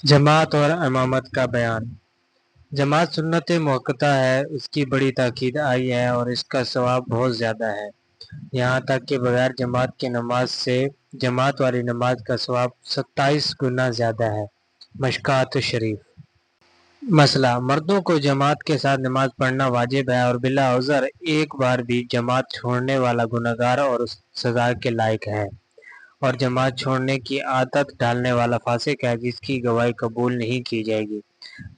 جماعت اور امامت کا بیان۔ جماعت سنت موقتہ ہے، اس کی بڑی تاکید آئی ہے اور اس کا ثواب بہت زیادہ ہے، یہاں تک کہ بغیر جماعت کی نماز سے جماعت والی نماز کا ثواب 27 گنا زیادہ ہے۔ مشکوٰۃ شریف۔ مسئلہ: مردوں کو جماعت کے ساتھ نماز پڑھنا واجب ہے اور بلا عذر ایک بار بھی جماعت چھوڑنے والا گنہگار اور سزا کے لائق ہے، اور جماعت چھوڑنے کی عادت ڈالنے والا فاسق ہے جس کی گواہی قبول نہیں کی جائے گی۔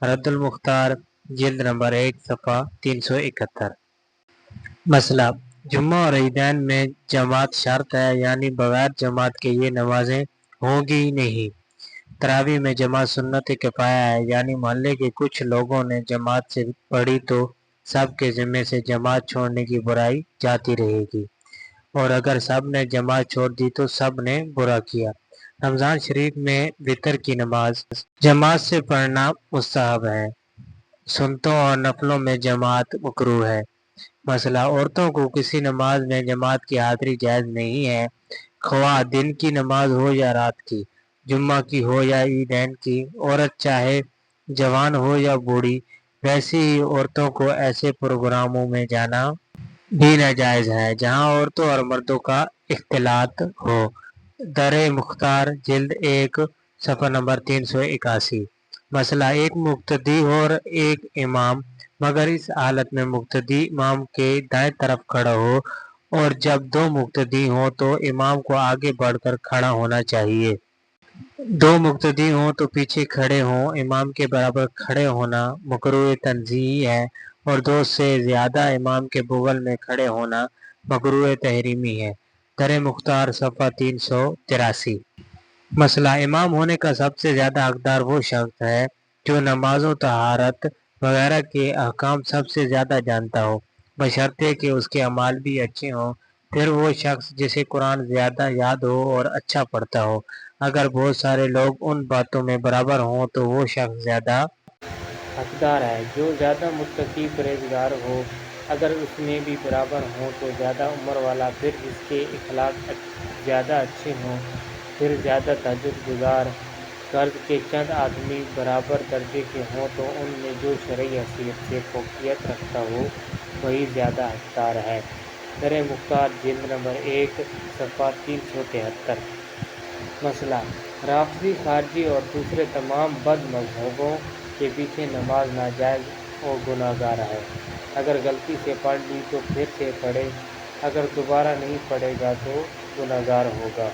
رد المختار، جلد نمبر 1، صفحہ 371۔ مسئلہ: جمعہ اور عیدین میں جماعت شرط ہے، یعنی بغیر جماعت کے یہ نمازیں ہوں گی نہیں۔ تراویح میں جماعت سنت کفایہ ہے، یعنی محلے کے کچھ لوگوں نے جماعت سے پڑھی تو سب کے ذمے سے جماعت چھوڑنے کی برائی جاتی رہے گی، اور اگر سب نے جماعت چھوڑ دی تو سب نے برا کیا۔ رمضان شریف میں وتر کی نماز جماعت سے پڑھنا مستحب ہے، سنتوں اور نفلوں میں جماعت مکروہ ہے۔ مسئلہ: عورتوں کو کسی نماز میں جماعت کی حاضری جائز نہیں ہے، خواہ دن کی نماز ہو یا رات کی، جمعہ کی ہو یا عیدین کی، عورت چاہے جوان ہو یا بوڑھی۔ ویسے ہی عورتوں کو ایسے پروگراموں میں جانا بھی ناجائز ہے جہاں عورتوں اور مردوں کا اختلاط ہو۔ در مختار، جلد 1، صفحہ نمبر 381۔ مسئلہ: ایک مقتدی اور ایک امام، مگر اس حالت میں مقتدی امام کے دائیں طرف کھڑا ہو، اور جب دو مقتدی ہوں تو امام کو آگے بڑھ کر کھڑا ہونا چاہیے۔ دو مقتدی ہوں تو پیچھے کھڑے ہوں۔ امام کے برابر کھڑے ہونا مکروہ تنزیہی ہے، اور دو سے زیادہ امام کے بغل میں کھڑے ہونا مکروہ تحریمی ہے۔ در مختار، صفحہ 383۔ مسئلہ: امام ہونے کا سب سے زیادہ حقدار وہ شخص ہے جو نمازوں، طہارت وغیرہ کے احکام سب سے زیادہ جانتا ہو، بشرطے کہ اس کے اعمال بھی اچھے ہوں۔ پھر وہ شخص جسے قرآن زیادہ یاد ہو اور اچھا پڑھتا ہو۔ اگر بہت سارے لوگ ان باتوں میں برابر ہوں تو وہ شخص زیادہ حقدار ہے جو زیادہ متقی پرہیزگار ہو۔ اگر اس میں بھی برابر ہوں تو زیادہ عمر والا، پھر جس کے اخلاق زیادہ اچھے ہوں، پھر زیادہ تہجد گزار۔ غرض کہ چند آدمی برابر درجے کے ہوں تو ان میں جو شرعی حیثیت سے فوقیت رکھتا ہو وہی زیادہ حقدار ہے۔ در مختار، جلد نمبر 1، صفحہ 373۔ مسئلہ: رافضی، خارجی اور دوسرے تمام بد مذہبوں کے پیچھے نماز ناجائز اور گناہ گار ہے۔ اگر غلطی سے پڑھ لی تو پھر سے پڑھے، اگر دوبارہ نہیں پڑھے گا تو گناہ گار ہوگا۔